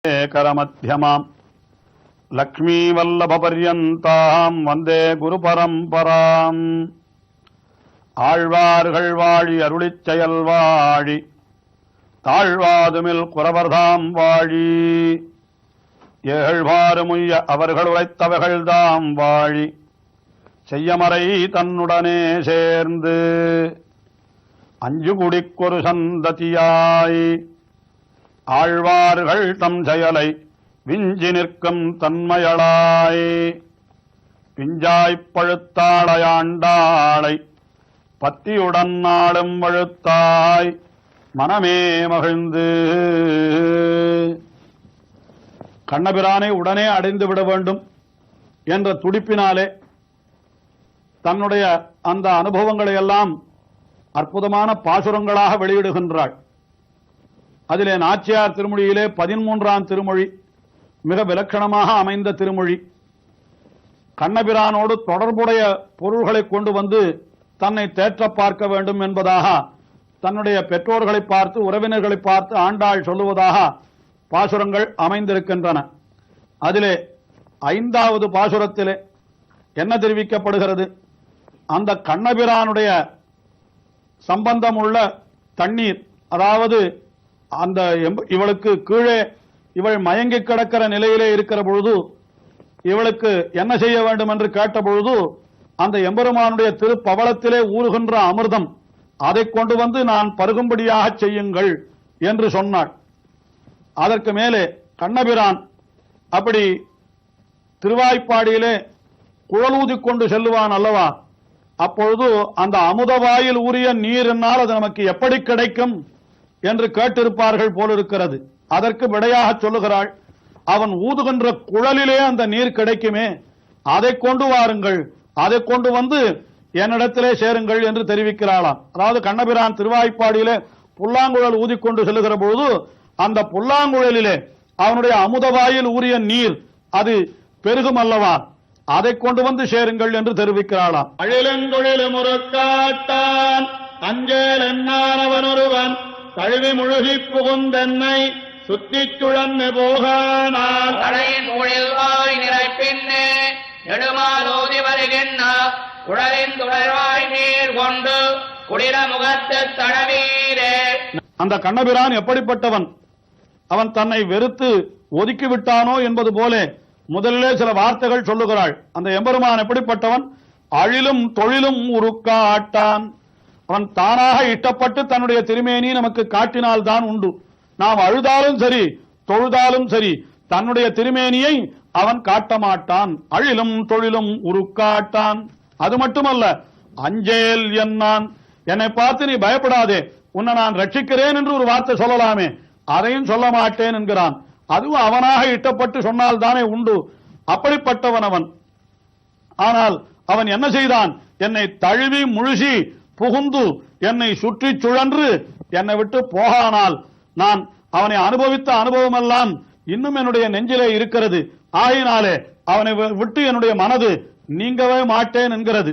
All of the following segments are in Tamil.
करमध्यमाम् लक्ष्मीवल्लभपर्यन्ताम् वन्दे गुरुपरम्पराम् ஆழ்வார்கள் வாழி அருளிச் செயல் வாழி தாழ்வாதுமில் குறவர்தாம் வாழி ஏழ்வாறுமுய்ய அவர்கள் உழைத்தவர்கள்தாம் வாழி செய்யமறை தன்னுடனே சேர்ந்து அஞ்சு குடிக்கொரு சந்ததியாய் ஆழ்வார்கள் தம் செயலை விஞ்சி நிற்கும் தன்மையளாய் பிஞ்சாய்ப் பழுத்தாளையாண்டாளை பத்தியுடன் நாளும் வழுத்தாய் மனமே மகிழ்ந்து. கண்ணபிரானை உடனே அடைந்து விட வேண்டும் என்ற துடிப்பினாலே தன்னுடைய அந்த அனுபவங்களை எல்லாம் அற்புதமான பாசுரங்களாக வெளியிடுகின்றாள். அதிலே நாச்சியார் திருமொழியிலே 13ஆம் திருமொழி மிக விலட்சணமாக அமைந்த திருமொழி. கண்ணபிரானோடு தொடர்புடைய பொருள்களை கொண்டு வந்து தன்னை தேற்ற பார்க்க வேண்டும் என்பதாக தன்னுடைய பெற்றோர்களை பார்த்து உறவினர்களை பார்த்து ஆண்டாள் சொல்லுவதாக பாசுரங்கள் அமைந்திருக்கின்றன. அதிலே 5வது பாசுரத்திலே என்ன தெரிவிக்கப்படுகிறது? அந்த கண்ணபிரானுடைய சம்பந்தம் உள்ள தண்ணீர், அதாவது அந்த இவளுக்கு கீழே இவள் மயங்கி கிடக்கிற நிலையிலே இருக்கிற பொழுது இவளுக்கு என்ன செய்ய வேண்டும் என்று கேட்ட பொழுது அந்த எம்பெருமானுடைய திருப்பவளத்திலே ஊறுகின்ற அமிர்தம் அதை கொண்டு வந்து நான் பருகும்படியாக செய்யுங்கள் என்று சொன்னாள். அதற்கு மேலே கண்ணபிரான் அப்படி திருவாய்ப்பாடியிலே குழலூதி கொண்டு செல்லுவான் அல்லவா, அப்பொழுது அந்த அமுதவாயில் ஊறிய நீர் என்னால் அது நமக்கு எப்படி கிடைக்கும் என்று கேட்டிருப்பார்கள் போலிருக்கிறது. அதற்கு விடையாக சொல்லுகிறாள், அவன் ஊதுகின்ற குழலிலே அந்த நீர் கிடைக்குமே, அதை கொண்டு வாருங்கள், அதை கொண்டு வந்து என்னிடத்திலே சேருங்கள் என்று தெரிவிக்கிறாளாம். அதாவது கண்ணபிரான் திருவாய்ப்பாடியிலே புல்லாங்குழல் ஊதிக்கொண்டு செல்லுகிற பொழுது அந்த புல்லாங்குழலிலே அவனுடைய அமுதவாயில் ஊறிய நீர் அது பெருகும் அல்லவா, அதை கொண்டு வந்து சேருங்கள் என்று தெரிவிக்கிறாளாம். அழிலங்குழிலும் ஒரு காட்டான் அஞ்சேல் என்னானவன் ஒருவன் கழுவி முழுகி புகுந்தென்னை சுத்தி சுழன்னு போகானால் கடையின் குழில்வாய் நிறைப்பின்னே நெடுமாலோதி வருகின்ற குழலின் துடர்வாய் நீர் கொண்டு குடிர முகத்து தடவீரே. அந்த கண்ணபிரான் எப்படிப்பட்டவன்? அவன் தன்னை வெறுத்து ஒதுக்கி விட்டானோ என்பது போல முதலிலே சில வார்த்தைகள் சொல்லுகிறாள். அந்த எம்பெருமான் எப்படிப்பட்டவன்? அழிலும் தொழிலும் உருக்காட்டான். அவன் தானாக இஷ்டப்பட்டு தன்னுடைய திருமேனி நமக்கு காட்டினால் தான் உண்டு. நாம் அழுதாலும் சரி தொழுதாலும் சரி தன்னுடைய திருமேனியை அவன் காட்ட மாட்டான். அழிலும் தொழிலும் உருக்காட்டான். அது மட்டுமல்ல, அஞ்சேல் என்னான், என்னை பார்த்து நீ பயப்படாதே, உன்னை நான் ரட்சிக்கிறேன் என்று ஒரு வார்த்தை சொல்லலாமே, அதையும் சொல்ல மாட்டேன் என்கிறான். அதுவும் அவனாக இட்டப்பட்டு சொன்னால் தானே உண்டு. அப்படிப்பட்டவன் அவன். ஆனால் அவன் என்ன செய்தான்? என்னை தழுவி முழுசி புகுந்து என்னை சுற்றி சுழன்று என்னை விட்டு போகானால் நான் அவனை அனுபவித்த அனுபவம் எல்லாம் இன்னும் என்னுடைய நெஞ்சிலே இருக்கிறது. ஆயினாலே அவனை விட்டு என்னுடைய மனது நீங்கவே மாட்டேன் என்கிறது.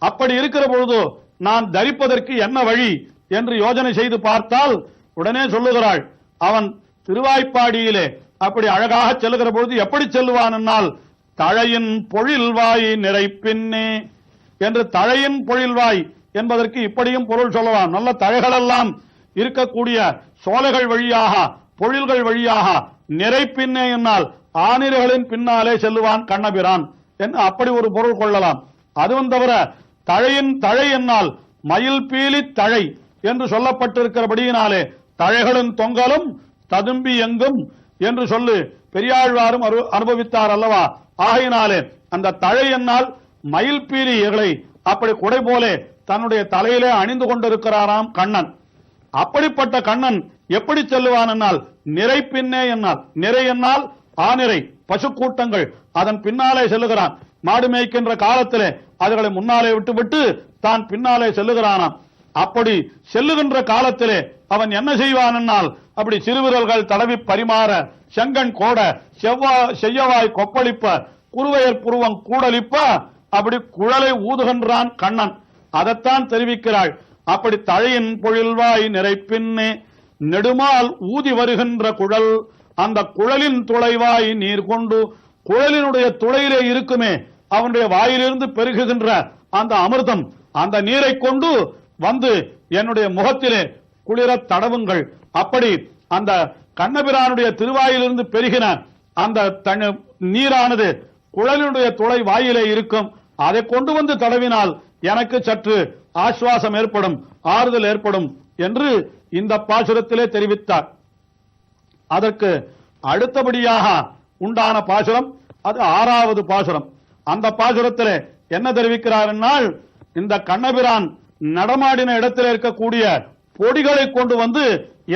அப்படி இருக்கிற பொழுது நான் தரிப்பதற்கு என்ன வழி என்று யோசனை செய்து பார்த்தால் உடனே சொல்லுகிறாள், அவன் திருவாய்ப்பாடியிலே அப்படி அழகாக செல்லுகிற பொழுது எப்படி செல்லுவான் என்னால் தழையின் பொழில்வாய் நிறைப்பின்னே என்று. தழையின் பொழில்வாய் என்பதற்கு இப்படியும் பொருள் சொல்லலாம். நல்ல தழைகளெல்லாம் இருக்கக்கூடிய சோலைகள் வழியாக பொழில்கள் வழியாக நிறைப்பின்னே என்னால் ஆனிரைகளின் பின்னாலே செல்லுவான் கண்ணபிரான் என்று அப்படி ஒரு பொருள் கொள்ளலாம். அதுவும் தவிர தழையின் தழை என்னால் மயில் பீலி தழை என்று சொல்லப்பட்டிருக்கிறபடியினாலே தழைகளும் தொங்கலும் ததும்பி எங்கும் என்று சொல்லு பெரியாழ்வாரும் அனுபவித்தார் அல்லவா. ஆகையினாலே அந்த தழை என்னால் மயில் பீலிகளை அப்படி குடை போலே தன்னுடைய தலையிலே அணிந்து கொண்டிருக்கிறாராம் கண்ணன். அப்படிப்பட்ட கண்ணன் எப்படி செல்லுவான் என்னால் நிறை பின்னே என்னால், நிறை என்னால் ஆனிரை பசு கூட்டங்கள் அதன் பின்னாலே செல்லுகிறான். மாடு மேய்க்கின்ற காலத்திலே அதுகளை முன்னாலே விட்டு தான் பின்னாலே செல்லுகிறானாம். அப்படி செல்லுகின்ற காலத்திலே அவன் என்ன செய்வான் என்னால் அப்படி சிறுவிரல்கள் தடவி பரிமாற, செங்கண் கோட, செய்யவாய் கொப்பளிப்ப, குருவையர் புருவம் கூடலிப்ப அப்படி குழலை ஊதுகின்றான் கண்ணன். அதைத்தான் தெரிவிக்கிறாள். அப்படி தழையின் பொழில்வாய் நிறைப்பின்னே நெடுமால் ஊதி வருகின்ற குழல், அந்த குழலின் துளைவாய் நீர் கொண்டு, குழலினுடைய துளையிலே இருக்குமே அவனுடைய வாயிலிருந்து பெருகுகின்ற அந்த அமிர்தம், அந்த நீரை கொண்டு வந்து என்னுடைய முகத்திலே குளிர தடவுங்கள். அப்படி அந்த கண்ணபிரானுடைய திருவாயிலிருந்து பெருகின அந்த நீரானது குழலினுடைய துளை வாயிலே இருக்கும். அதை கொண்டு வந்து தடவினால் எனக்கு சற்று ஆசுவாசம் ஏற்படும், ஆறுதல் ஏற்படும் என்று இந்த பாசுரத்திலே தெரிவித்தார். அதற்கு அடுத்தபடியாக உண்டான பாசுரம் அது 6வது பாசுரம். அந்த பாசுரத்திலே என்ன தெரிவிக்கிறார் என்றால், இந்த கண்ணபிரான் நடமாடின இடத்தில் இருக்கக்கூடிய பொடிகளை கொண்டு வந்து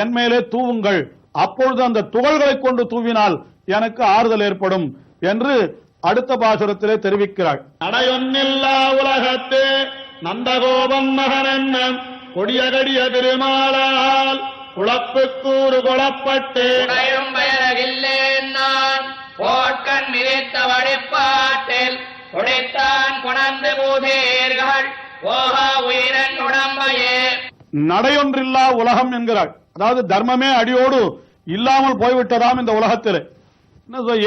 என் மேலே தூவுங்கள், அப்பொழுது அந்த துகள்களை கொண்டு தூவினால் எனக்கு ஆறுதல் ஏற்படும் என்று அடுத்த பாசுரத்திலே தெரிவிக்கிறாள். நடையொன்னில்லா உலகத்து நந்தகோபன் மகன் என்ன கொடியகடிய திருமாலால் குழப்புக்கூறு கொளப்பட்டு பெயரகில்லேன் நான் போட்கண் மிதித்த வழிபாட்டில் உடைத்தான் குணந்து பூதேர்கள் ஓஹா உயிரன் உடம்பையே. நடையொன்றில்லா உலகம் என்கிறாள். அதாவது தர்மமே அடியோடு இல்லாமல் போய்விட்டதாம் இந்த உலகத்தில்.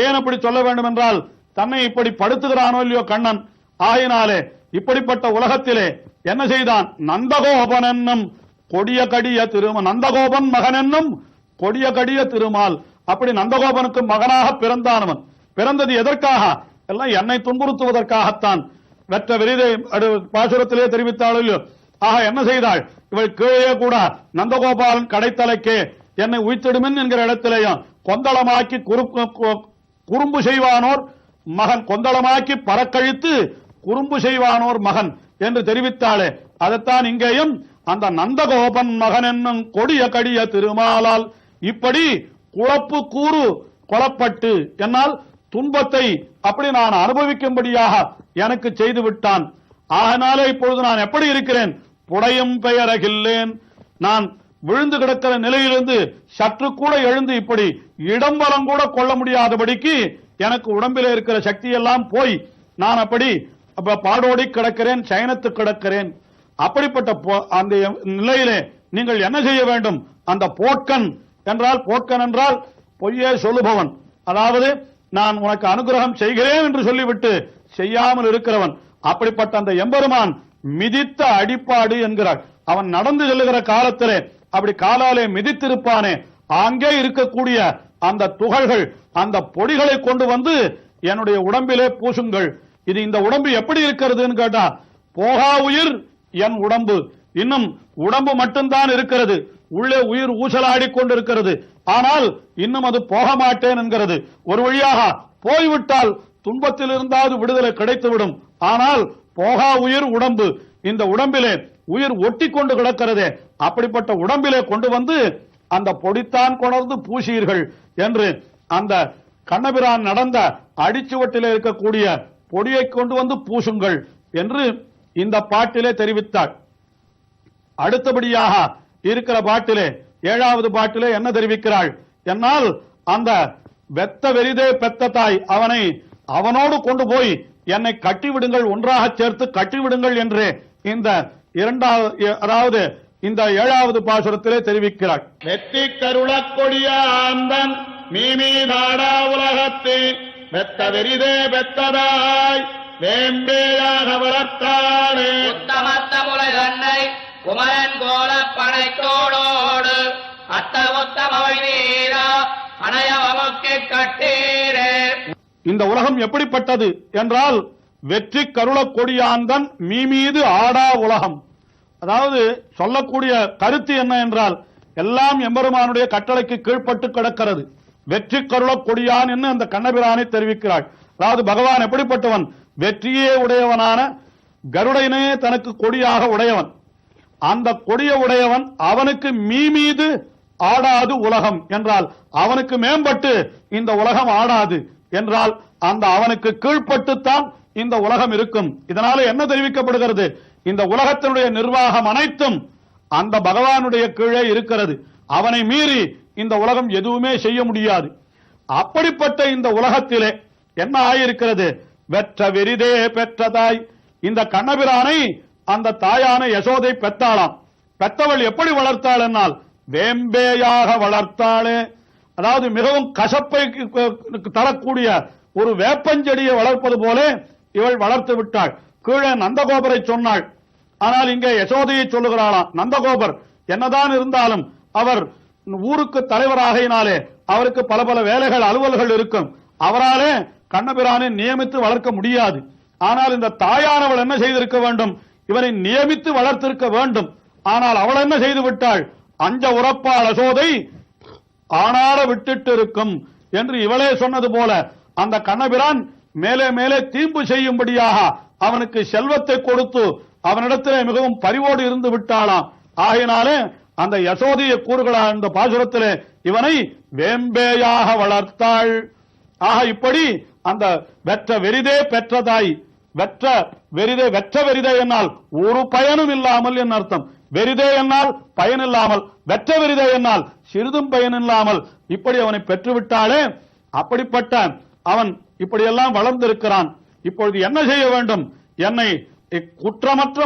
ஏன் அப்படி சொல்ல வேண்டும் என்றால், தன்னை இப்படி படுத்துகிறானோ இல்லையோ கண்ணன், ஆயினாலே இப்படிப்பட்ட உலகத்திலே என்ன செய்தான், நந்தகோபன் என்னும் கொடிய கடிய திருமால், நந்தகோபன் மகன் என்னும் கொடிய கடிய திருமால். அப்படி நந்தகோபனுக்கு மகனாக பிறந்தானவன். பிறந்தது எதற்காக? எல்லாம் என்னை துன்புறுத்துவதற்காகத்தான். வெற்ற விரிதை பாசுரத்திலே தெரிவித்தாள் இல்லையோ. ஆக என்ன செய்தாள், இவள் கீழே கூட நந்தகோபாலன் கடைத்தலைக்கே என்னை உய்த்திடுமின் என்கிற இடத்திலேயும் கொந்தளமாக்கி குறும்பு செய்வானோர் மகன், கொந்தளமாக்கி பறக்கழித்து குறும்பு செய்வானோர் மகன் என்று தெரிவித்தாளே. அதைத்தான் இங்கேயும் அந்த நந்தகோபன் மகன் என்னும் கொடிய கடிய திருமாலால் இப்படி குழப்பு கூறு கொலப்பட்டு என்னால் துன்பத்தை அப்படி நான் அனுபவிக்கும்படியாக எனக்கு செய்து விட்டான். ஆகனாலே இப்பொழுது நான் எப்படி இருக்கிறேன், புடையும் பெயரகில்லேன். நான் விழுந்து கிடக்கிற நிலையிலிருந்து சற்று கூட எழுந்து இப்படி இடம்பலம் கூட கொள்ள முடியாதபடிக்கு எனக்கு உடம்பிலே இருக்கிற சக்தி எல்லாம் போய் நான் அப்படி பாடோடி கிடக்கிறேன், சயனத்து கிடக்கிறேன். அப்படிப்பட்ட அந்த நிலையிலே நீங்கள் என்ன செய்ய வேண்டும், அந்த போட்கன் என்றால், போட்கன் என்றால் பொய்யே சொல்லுபவன், அதாவது நான் உனக்கு அனுகிரகம் செய்கிறேன் என்று சொல்லிவிட்டு செய்யாமல் இருக்கிறவன். அப்படிப்பட்ட அந்த எம்பெருமான் மிதித்த அடிப்பாடு என்கிறார். அவன் நடந்து செல்லுகிற காலத்திலே அப்படி காலாலே மிதித்திருப்பானே, அங்கே இருக்கக்கூடிய அந்த துகள்கள், அந்த பொடிகளை கொண்டு வந்து என்னுடைய உடம்பிலே பூசுங்கள். இது இந்த உடம்பு எப்படி இருக்கிறதுன்னு கேட்டா, போகா உயிர் என் உடம்பு, இன்னும் உடம்பு மட்டும்தான் இருக்கிறது, உள்ளே உயிர் ஊசலாடி கொண்டிருக்கிறது. ஆனால் இன்னும் அது போக மாட்டேன் என்கிறது. ஒரு வழியாக போய்விட்டால் துன்பத்தில் இருந்தாவது விடுதலை கிடைத்துவிடும். ஆனால் போகா உயிர் உடம்பு, இந்த உடம்பிலே உயிர் ஒட்டி கொண்டு கிடக்கிறதே, அப்படிப்பட்ட உடம்பிலே கொண்டு வந்து அந்த பொடித்தான் கொணர்ந்து பூசீர்கள் என்று அந்த கண்ணபிரான் நடந்த அடிச்சுவட்டிலே இருக்கக்கூடிய பொடியை கொண்டு வந்து பூசுங்கள் என்று இந்த பாட்டிலே தெரிவித்தார். அடுத்தபடியாக இருக்கிற பாட்டிலே 7வது பாட்டிலே என்ன தெரிவிக்கிறாள் என்னால், அந்த வெத்த வெறிதே பெத்த தாய் அவனை அவனோடு கொண்டு போய் என்னை கட்டிவிடுங்கள், ஒன்றாக சேர்த்து கட்டிவிடுங்கள் என்று இந்த 2வது, அதாவது இந்த 7வது பாசுரத்திலே தெரிவிக்கிறாள். வெற்றி கருள கொடியாந்தன் மீமீதாடா உலகத்து வெத்த வெறிதே பெத்ததாய் வேம்பேயாக வளர்த்தாளே. உத்தமத்த முலை தன்னை குமரன் கோல பனைத்தோடோடு அத்த உத்தமவை நீரா அணையவமுக்கு கட்டீரே. இந்த உலகம் எப்படிப்பட்டது என்றால், வெற்றி கருள கொடியாந்தன் மீமீது ஆடா உலகம். அதாவது சொல்லக்கூடிய கருத்து என்ன என்றால், எல்லாம் எம்பெருமானுடைய கட்டளைக்கு கீழ்ப்பட்டு கிடக்கிறது. வெற்றி கருள கொடியான் என்று அந்த கண்ணபிரானை தெரிவிக்கிறாள். அதாவது பகவான் எப்படிப்பட்டவன், வெற்றியே உடையவனான கருடனே தனக்கு கொடியாக உடையவன். அந்த கொடிய உடையவன் அவனுக்கு மீது ஆடாது உலகம் என்றால், அவனுக்கு மேம்பட்டு இந்த உலகம் ஆடாது என்றால், அந்த அவனுக்கு கீழ்ப்பட்டுத்தான் இந்த உலகம் இருக்கும். இதனால என்ன தெரிவிக்கப்படுகிறது, இந்த உலகத்தினுடைய நிர்வாகம் அனைத்தும் அந்த பகவானுடைய கீழே இருக்கிறது. அவனை மீறி இந்த உலகம் எதுவுமே செய்ய முடியாது. அப்படிப்பட்ட இந்த உலகத்திலே என்ன ஆயிருக்கிறது, வெற்ற வெறிதே பெற்றதாய். இந்த கண்ணபிரானை அந்த தாயான யசோதை பெத்தாளாம். பெத்தவள் எப்படி வளர்த்தாள் என்னால், வேம்பேயாக வளர்த்தாளே. அதாவது மிகவும் கசப்பை தரக்கூடிய ஒரு வேப்பஞ்செடியை வளர்ப்பது போல இவள் வளர்த்து விட்டாள். கீழே நந்தகோபரை சொன்னாள். ஆனால் இங்கே யசோதையை சொல்லுகிறாளாம். நந்தகோபர் என்னதான் இருந்தாலும் அவர் ஊருக்கு தலைவராகினாலே அவருக்கு பல பல வேலைகள் அலுவல்கள் இருக்கும். அவராலே கண்ணபிரானை நியமித்து வளர்க்க முடியாது. ஆனால் இந்த தாயானவள் என்ன செய்திருக்க வேண்டும்? இவரை நியமித்து வளர்த்திருக்க வேண்டும். ஆனால் அவள் என்ன செய்து விட்டாள்? அஞ்ச உறப்பாள் யசோதை ஆனாட விட்டுட்டு இருக்கும் என்று இவளே சொன்னது போல அந்த கண்ணபிரான் மேலே மேலே தீம்பு செய்யும்படியாக அவனுக்கு செல்வத்தை கொடுத்து அவனிடத்திலே மிகவும் பரிவோடு இருந்து விட்டாளாம். ஆகையினாலே அந்த யசோதையை கூறுகளா இந்த பாசுரத்திலே இவனை வேம்பேயாக வளர்த்தாள். ஆக இப்படி அந்த வெற்ற வெறிதே பெற்றதாய், வெற்ற வெறிதே என்னால் ஒரு பயனும் இல்லாமல் என் அர்த்தம். வெறிதே என்னால் பயன் இல்லாமல், வெற்ற வெறிதே என்னால் சிறிதும் பயன் இல்லாமல் இப்படி அவனை பெற்றுவிட்டாலே. அப்படிப்பட்ட அவன் இப்படியெல்லாம் வளர்ந்திருக்கிறான். இப்பொழுது என்ன செய்ய வேண்டும்? என்னை குற்றமற்ற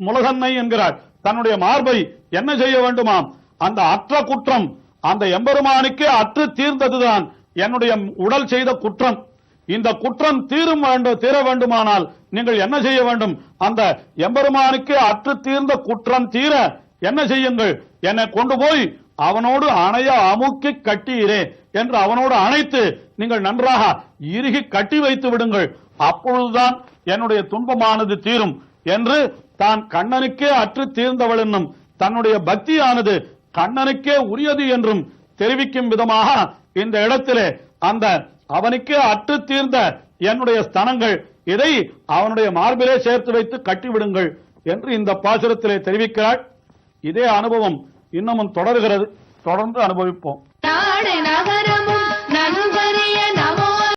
முலகன்னை என்கிறார். தன்னுடைய மார்பை என்ன செய்ய வேண்டுமாம்? அந்த அற்ற குற்றம் அந்த எம்பெருமானுக்கே அற்று தீர்ந்ததுதான் என்னுடைய உடல் செய்த குற்றம். இந்த குற்றம் தீர வேண்டுமானால் நீங்கள் என்ன செய்ய வேண்டும்? அந்த எம்பெருமானுக்கே அற்று தீர்ந்த குற்றம் தீர என்ன செய்யுங்கள்? என்னை கொண்டு போய் அவனோடு அணைய அமுக்கி கட்டீரே என்று அவனோடு அணைத்து நீங்கள் நன்றாக இறுகி கட்டி வைத்து விடுங்கள். அப்பொழுதுதான் என்னுடைய துன்பமானது தீரும் என்று தான் கண்ணனுக்கே அற்று தீர்ந்தவள் என்னும் தன்னுடைய பக்தியானது கண்ணனுக்கே உரியது என்றும் தெரிவிக்கும் விதமாக இந்த இடத்திலே அந்த அவனுக்கே அற்று தீர்ந்த என்னுடைய ஸ்தனங்கள் இதை அவனுடைய மார்பிலே சேர்த்து வைத்து கட்டிவிடுங்கள் என்று இந்த பாசுரத்திலே தெரிவிக்கிறாள். இதே அனுபவம் இன்னமும் தொடர்கிறது. தொடர்ந்து அனுபவிப்போம். நாடு நகரம்